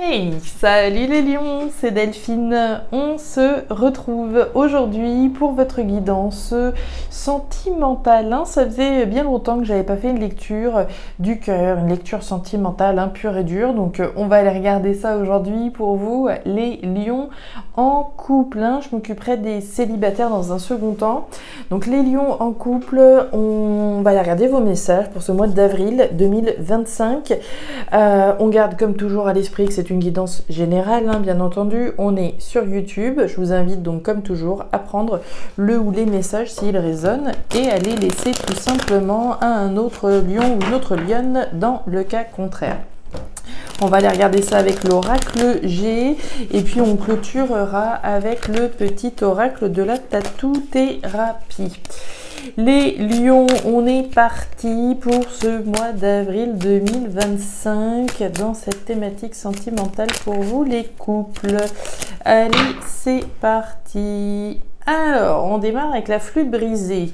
Hey, salut les lions, c'est Delphine. On se retrouve aujourd'hui pour votre guidance sentimentale. Ça faisait bien longtemps que j'avais pas fait une lecture du cœur, une lecture sentimentale pure et dure. Donc on va aller regarder ça aujourd'hui pour vous, les lions en couple. Je m'occuperai des célibataires dans un second temps. Donc les lions en couple, on va aller regarder vos messages pour ce mois d'avril 2025. On garde comme toujours à l'esprit que c'est une guidance générale, bien entendu. On est sur YouTube. Je vous invite donc comme toujours à prendre le ou les messages s'ils résonnent et à les laisser tout simplement à un autre lion ou une autre lionne dans le cas contraire. On va aller regarder ça avec l'oracle G et puis on clôturera avec le petit oracle de la tatou-thérapie. Les lions, on est parti pour ce mois d'avril 2025 dans cette thématique sentimentale pour vous les couples. Allez, c'est parti. Alors, on démarre avec la flûte brisée.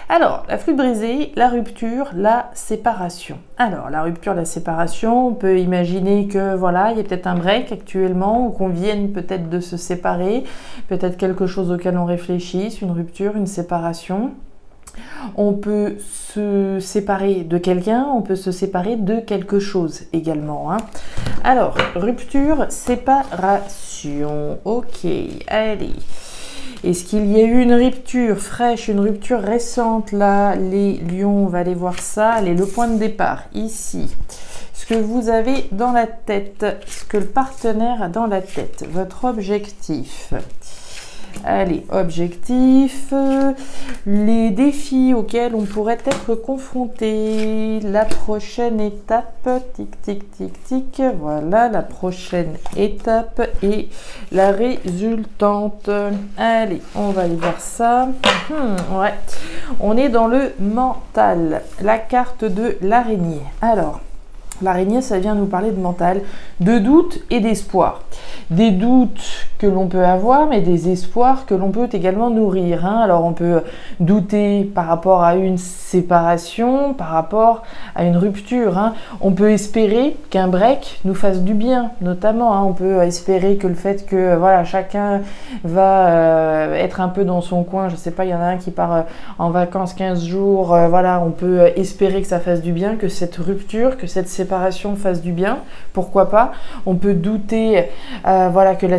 Alors, la flûte brisée, la rupture, la séparation. Alors, la rupture, la séparation, on peut imaginer que voilà, il y a peut-être un break actuellement ou qu'on vienne peut-être de se séparer, peut-être quelque chose auquel on réfléchisse, une rupture, une séparation. On peut se séparer de quelqu'un, on peut se séparer de quelque chose également. Alors, rupture, séparation. Ok, allez. Est-ce qu'il y a eu une rupture fraîche, une rupture récente là, les lions, on va aller voir ça. Allez, le point de départ, ici. Ce que vous avez dans la tête, ce que le partenaire a dans la tête, votre objectif. Allez, objectif, les défis auxquels on pourrait être confronté, la prochaine étape, tic, tic, tic, tic, voilà, la prochaine étape et la résultante. Allez, on va aller voir ça. Ouais, on est dans le mental, la carte de l'araignée. Alors, l'araignée, ça vient nous parler de mental, de doute et d'espoir. Des doutes que l'on peut avoir, mais des espoirs que l'on peut également nourrir. Alors on peut douter par rapport à une séparation, par rapport à une rupture. On peut espérer qu'un break nous fasse du bien, notamment. On peut espérer que le fait que voilà, chacun va être un peu dans son coin. Je sais pas, il y en a un qui part en vacances 15 jours. Voilà, on peut espérer que ça fasse du bien, que cette rupture, que cette séparation fasse du bien. Pourquoi pas? On peut douter voilà, que la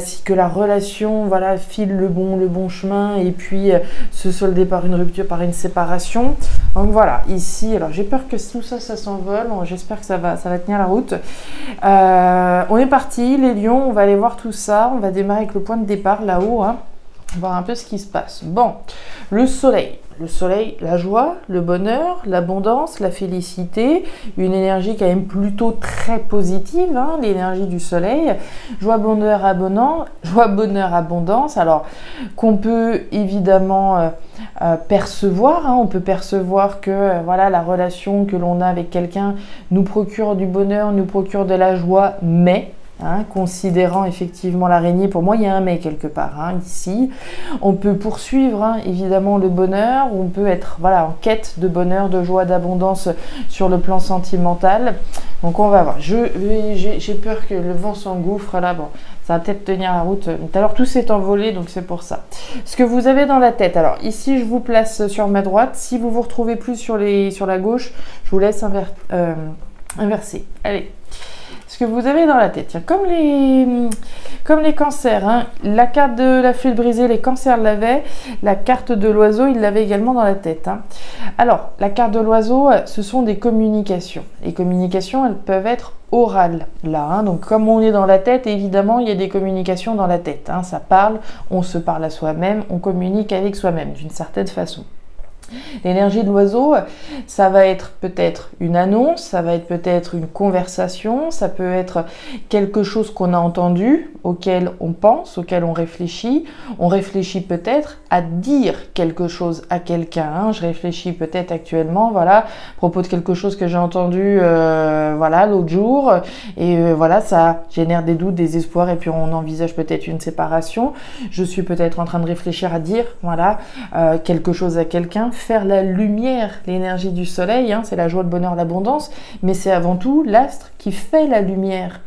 relation voilà, file le bon chemin et puis se solder par une rupture, par une séparation. Donc voilà, ici, alors j'ai peur que tout ça s'envole. J'espère que ça va tenir la route. On est parti, les lions, on va aller voir tout ça. On va démarrer avec le point de départ là-haut. Voir un peu ce qui se passe. Bon, le soleil. Le soleil, la joie, le bonheur, l'abondance, la félicité, une énergie quand même plutôt très positive, l'énergie du soleil. Joie, bonheur, abondance, alors qu'on peut évidemment percevoir. On peut percevoir que voilà, la relation que l'on a avec quelqu'un nous procure du bonheur, nous procure de la joie, mais... considérant effectivement l'araignée, pour moi il y a un mais quelque part ici. On peut poursuivre évidemment le bonheur, on peut être voilà, en quête de bonheur, de joie, d'abondance sur le plan sentimental. Donc on va voir. J'ai peur que le vent s'engouffre là. Bon, ça va peut-être tenir la route. Tout à l'heure tout s'est envolé, donc c'est pour ça. Ce que vous avez dans la tête. Alors ici je vous place sur ma droite. Si vous vous retrouvez plus sur la gauche, je vous laisse inverser. Allez. Ce que vous avez dans la tête, comme les cancers, la carte de la flûte brisée, les cancers l'avaient, la carte de l'oiseau, il l'avait également dans la tête. Alors, la carte de l'oiseau, ce sont des communications. Les communications, elles peuvent être orales, là. Donc, comme on est dans la tête, évidemment, il y a des communications dans la tête. Ça parle, on se parle à soi-même, on communique avec soi-même, d'une certaine façon. L'énergie de l'oiseau, ça va être peut-être une annonce, ça va être peut-être une conversation, ça peut être quelque chose qu'on a entendu, auquel on pense, auquel on réfléchit. On réfléchit peut-être à dire quelque chose à quelqu'un. Je réfléchis peut-être actuellement, voilà, à propos de quelque chose que j'ai entendu voilà, l'autre jour. Et voilà, ça génère des doutes, des espoirs, et puis on envisage peut-être une séparation. Je suis peut-être en train de réfléchir à dire, voilà, quelque chose à quelqu'un, faire la lumière, l'énergie du soleil, hein, c'est la joie, le bonheur, l'abondance, mais c'est avant tout l'astre qui fait la lumière.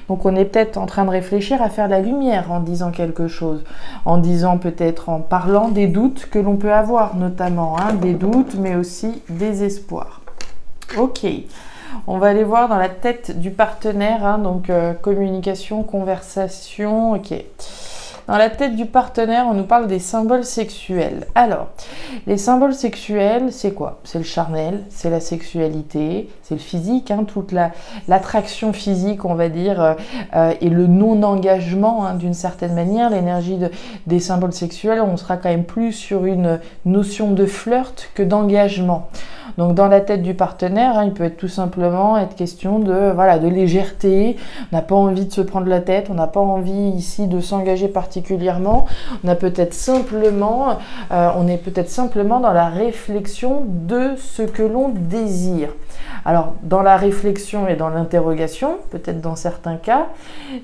Donc on est peut-être en train de réfléchir à faire la lumière en disant quelque chose, en disant peut-être, en parlant des doutes que l'on peut avoir notamment, hein, des doutes mais aussi des espoirs. Ok, on va aller voir dans la tête du partenaire, hein, donc communication, conversation, ok. Dans la tête du partenaire, on nous parle des symboles sexuels. Alors, les symboles sexuels, c'est quoi? C'est le charnel, c'est la sexualité, c'est le physique, hein, toute l'attraction physique, on va dire, et le non-engagement, hein, d'une certaine manière. L'énergie des symboles sexuels, on sera quand même plus sur une notion de flirt que d'engagement. Donc dans la tête du partenaire, hein, il peut être tout simplement être question de, voilà, de légèreté. On n'a pas envie de se prendre la tête, on n'a pas envie ici de s'engager particulièrement. On est peut-être simplement dans la réflexion de ce que l'on désire. Alors dans la réflexion et dans l'interrogation, peut-être dans certains cas,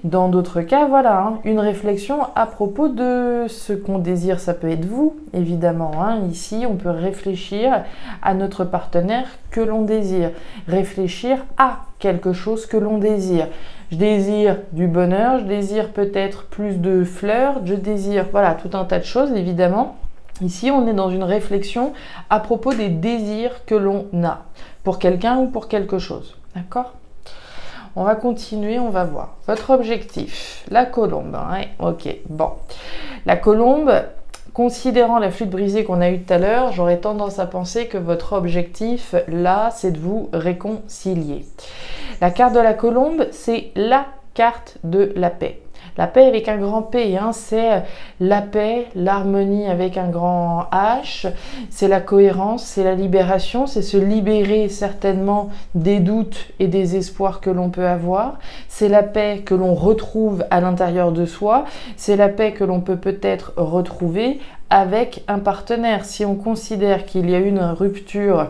dans d'autres cas, voilà, hein, une réflexion à propos de ce qu'on désire. Ça peut être vous, évidemment, hein. Ici, on peut réfléchir à notre partenaire que l'on désire, réfléchir à quelque chose que l'on désire. Je désire du bonheur, je désire peut-être plus de fleurs, je désire, voilà, tout un tas de choses, évidemment. Ici, on est dans une réflexion à propos des désirs que l'on a pour quelqu'un ou pour quelque chose. D'accord ? On va continuer, on va voir. Votre objectif, la colombe. Hein, ok, bon. La colombe, considérant la flûte brisée qu'on a eue tout à l'heure, j'aurais tendance à penser que votre objectif, là, c'est de vous réconcilier. La carte de la colombe, c'est la carte de la paix. La paix avec un grand P, hein, c'est la paix, l'harmonie avec un grand H, c'est la cohérence, c'est la libération, c'est se libérer certainement des doutes et des espoirs que l'on peut avoir, c'est la paix que l'on retrouve à l'intérieur de soi, c'est la paix que l'on peut peut-être retrouver avec un partenaire. Si on considère qu'il y a une rupture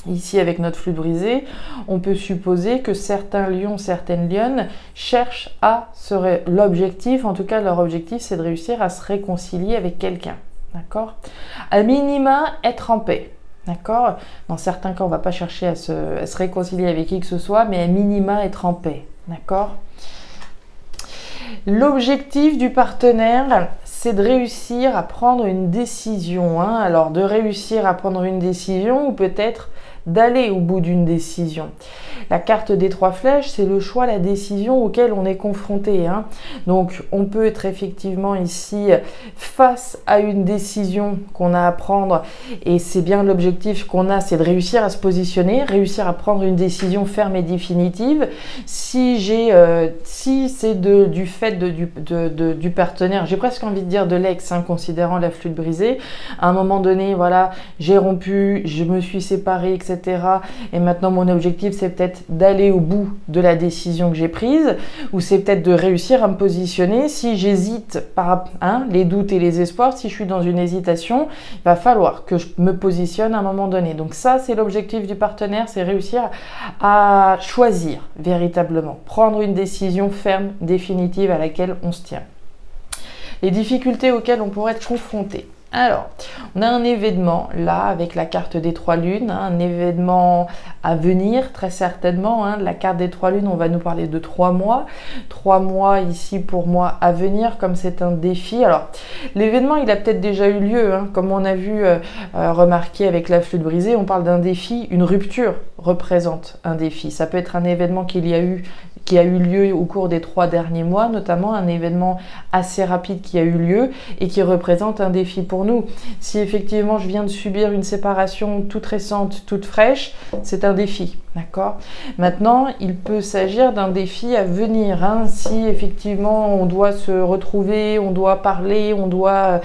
ici avec notre flûte brisée, on peut supposer que certains lions, certaines lionnes cherchent à l'objectif, en tout cas leur objectif, c'est de réussir à se réconcilier avec quelqu'un, d'accord? À minima, être en paix, d'accord? Dans certains cas, on ne va pas chercher à se réconcilier avec qui que ce soit, mais à minima, être en paix, d'accord? L'objectif du partenaire, c'est de réussir à prendre une décision, hein? Alors, de réussir à prendre une décision ou peut-être d'aller au bout d'une décision. La carte des 3 flèches, c'est le choix, la décision auquel on est confronté, hein. Donc, on peut être effectivement ici face à une décision qu'on a à prendre et c'est bien l'objectif qu'on a, c'est de réussir à se positionner, réussir à prendre une décision ferme et définitive. Si c'est du fait du partenaire, j'ai presque envie de dire de l'ex, hein, considérant la flûte brisée, à un moment donné, voilà, j'ai rompu, je me suis séparée, etc. Et maintenant, mon objectif, c'est peut-être d'aller au bout de la décision que j'ai prise, ou c'est peut-être de réussir à me positionner. Si j'hésite par les doutes et les espoirs, si je suis dans une hésitation, il va falloir que je me positionne à un moment donné. Donc ça, c'est l'objectif du partenaire, c'est réussir à choisir véritablement, prendre une décision ferme, définitive à laquelle on se tient. Les difficultés auxquelles on pourrait être confronté. Alors, on a un événement là avec la carte des 3 lunes, hein, un événement à venir très certainement, hein. La carte des 3 lunes, on va nous parler de 3 mois. 3 mois ici pour moi à venir, comme c'est un défi. Alors, l'événement, il a peut-être déjà eu lieu, hein, comme on a vu remarquer avec la flûte brisée, on parle d'un défi, une rupture représente un défi. Ça peut être un événement qui a eu lieu au cours des 3 derniers mois, notamment un événement assez rapide qui a eu lieu et qui représente un défi pour nous. Si effectivement je viens de subir une séparation toute récente, toute fraîche, c'est un défi, d'accord? Maintenant, il peut s'agir d'un défi à venir, hein. Si effectivement on doit se retrouver, on doit parler, on doit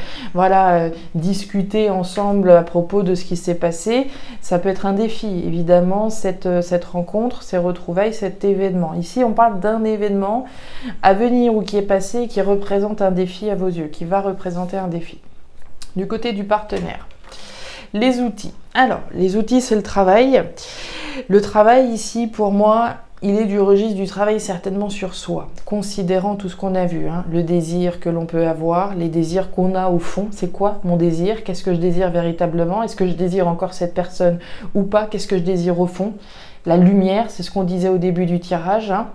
discuter ensemble à propos de ce qui s'est passé, ça peut être un défi, évidemment, cette rencontre, ces retrouvailles, cet événement. Ici, on parle d'un événement à venir ou qui est passé et qui représente un défi à vos yeux, qui va représenter un défi. Du côté du partenaire, les outils. Alors, les outils, c'est le travail. Le travail ici, pour moi, il est du registre du travail certainement sur soi, considérant tout ce qu'on a vu, hein, le désir que l'on peut avoir, les désirs qu'on a au fond. C'est quoi mon désir? Qu'est-ce que je désire véritablement? Est-ce que je désire encore cette personne ou pas? Qu'est-ce que je désire au fond? La lumière, c'est ce qu'on disait au début du tirage. Hein.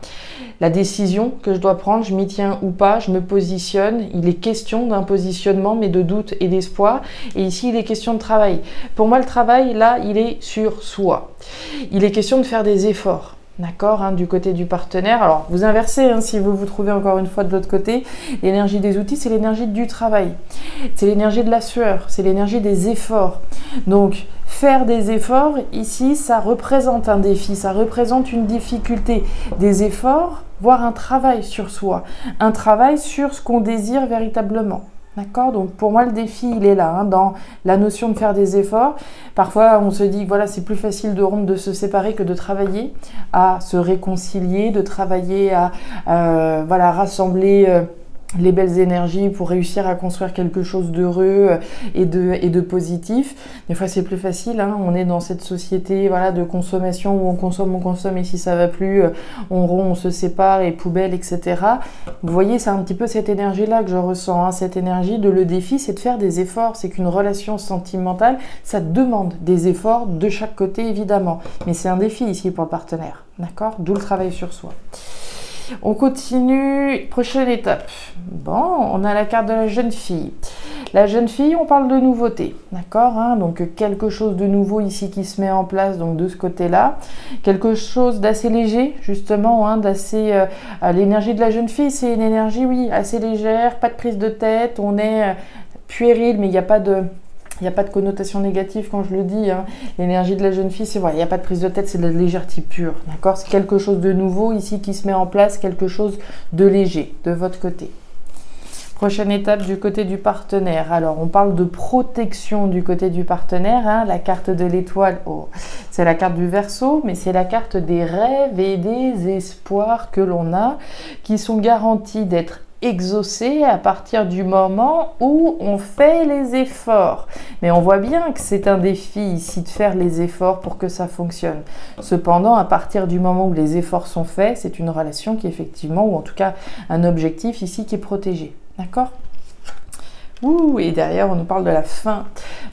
La décision que je dois prendre, je m'y tiens ou pas, je me positionne. Il est question d'un positionnement, mais de doute et d'espoir. Et ici, il est question de travail. Pour moi, le travail, là, il est sur soi. Il est question de faire des efforts. D'accord, hein, du côté du partenaire. Alors, vous inversez, hein, si vous vous trouvez encore une fois de l'autre côté. L'énergie des outils, c'est l'énergie du travail. C'est l'énergie de la sueur. C'est l'énergie des efforts. Donc, faire des efforts, ici, ça représente un défi. Ça représente une difficulté. Des efforts, voire un travail sur soi. Un travail sur ce qu'on désire véritablement. D'accord, donc pour moi le défi il est là, hein, dans la notion de faire des efforts. Parfois on se dit que voilà, c'est plus facile de rompre, de se séparer que de travailler à se réconcilier, de travailler à voilà, rassembler les belles énergies pour réussir à construire quelque chose d'heureux et de positif. Des fois c'est plus facile, hein, on est dans cette société voilà, de consommation où on consomme et si ça va plus, on rompt, on se sépare et poubelle, etc. Vous voyez, c'est un petit peu cette énergie-là que je ressens, hein, cette énergie de le défi, c'est de faire des efforts. C'est qu'une relation sentimentale, ça demande des efforts de chaque côté évidemment, mais c'est un défi ici pour le partenaire, d'accord? D'où le travail sur soi. On continue, prochaine étape. Bon, on a la carte de la jeune fille. La jeune fille, on parle de nouveauté, d'accord, hein, donc quelque chose de nouveau ici qui se met en place, donc de ce côté-là. Quelque chose d'assez léger, justement, hein, d'assez... l'énergie de la jeune fille, c'est une énergie, oui, assez légère, pas de prise de tête, on est puéril, mais il n'y a pas de... Il n'y a pas de connotation négative quand je le dis. Hein. L'énergie de la jeune fille, c'est vrai, il n'y a pas de prise de tête, c'est de la légèreté pure. D'accord, c'est quelque chose de nouveau ici qui se met en place, quelque chose de léger de votre côté. Prochaine étape du côté du partenaire. Alors, on parle de protection du côté du partenaire. Hein. La carte de l'étoile, oh, c'est la carte du Verseau, mais c'est la carte des rêves et des espoirs que l'on a, qui sont garantis d'être exaucé à partir du moment où on fait les efforts. Mais on voit bien que c'est un défi ici de faire les efforts pour que ça fonctionne. Cependant, à partir du moment où les efforts sont faits, c'est une relation qui effectivement, ou en tout cas un objectif ici qui est protégé. D'accord ? Ouh, et derrière, on nous parle de la fin.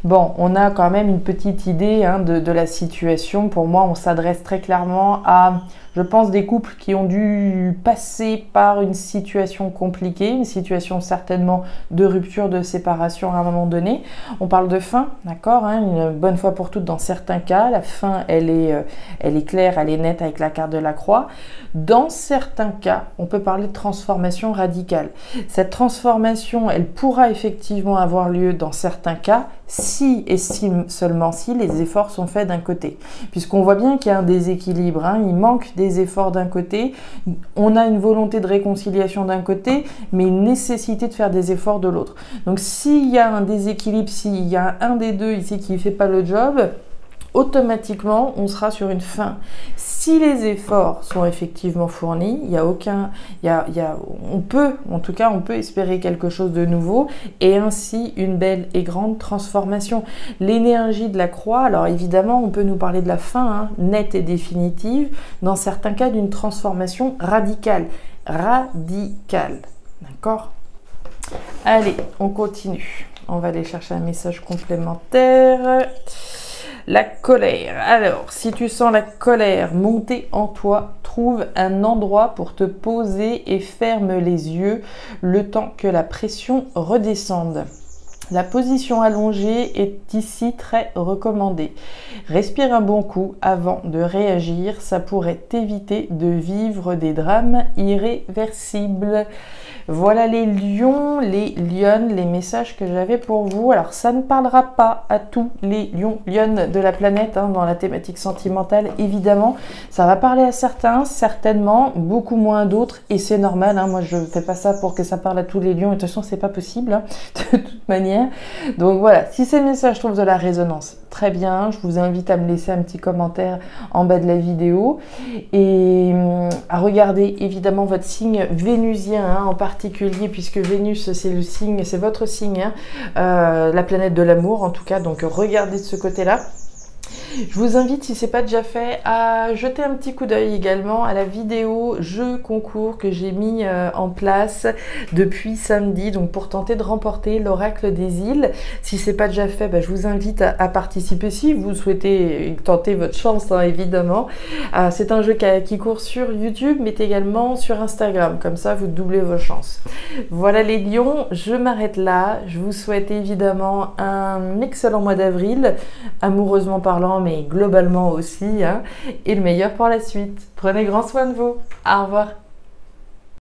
Bon, on a quand même une petite idée hein, de la situation. Pour moi, on s'adresse très clairement à, je pense, des couples qui ont dû passer par une situation compliquée, une situation certainement de rupture, de séparation à un moment donné. On parle de fin, d'accord, hein, une bonne fois pour toutes dans certains cas. La fin, elle est claire, elle est nette avec la carte de la croix. Dans certains cas, on peut parler de transformation radicale. Cette transformation, elle pourra effectivement avoir lieu dans certains cas, si et si seulement si les efforts sont faits d'un côté. Puisqu'on voit bien qu'il y a un déséquilibre, hein, il manque des efforts d'un côté, on a une volonté de réconciliation d'un côté, mais une nécessité de faire des efforts de l'autre. Donc s'il y a un déséquilibre, s'il y a un des deux ici qui ne fait pas le job, automatiquement, on sera sur une fin. Si les efforts sont effectivement fournis, on peut espérer quelque chose de nouveau et ainsi une belle et grande transformation. L'énergie de la croix, alors évidemment, on peut nous parler de la fin, hein, nette et définitive, dans certains cas d'une transformation radicale. Radicale. D'accord ? Allez, on continue. On va aller chercher un message complémentaire. La colère. Alors, si tu sens la colère monter en toi, trouve un endroit pour te poser et ferme les yeux le temps que la pression redescende. La position allongée est ici très recommandée. Respire un bon coup avant de réagir, ça pourrait t'éviter de vivre des drames irréversibles. Voilà les lions, les lionnes, les messages que j'avais pour vous. Alors ça ne parlera pas à tous les lions, lionnes de la planète, hein, dans la thématique sentimentale évidemment. Ça va parler à certains, certainement, beaucoup moins d'autres et c'est normal. Hein, moi je ne fais pas ça pour que ça parle à tous les lions et de toute façon c'est pas possible hein, de toute manière. Donc voilà, si ces messages trouvent de la résonance, très bien. Je vous invite à me laisser un petit commentaire en bas de la vidéo et à regarder évidemment votre signe vénusien hein, en particulier, puisque Vénus c'est le signe, c'est votre signe, hein, la planète de l'amour en tout cas. Donc regardez de ce côté-là. Je vous invite, si ce n'est pas déjà fait, à jeter un petit coup d'œil également à la vidéo jeu concours que j'ai mis en place depuis samedi, donc pour tenter de remporter l'Oracle des îles. Si ce n'est pas déjà fait, je vous invite à participer si vous souhaitez tenter votre chance, hein, évidemment. C'est un jeu qui court sur YouTube, mais également sur Instagram, comme ça vous doublez vos chances. Voilà les lions, je m'arrête là. Je vous souhaite évidemment un excellent mois d'avril, amoureusement parlant, mais globalement aussi, hein, et le meilleur pour la suite. Prenez grand soin de vous. Au revoir.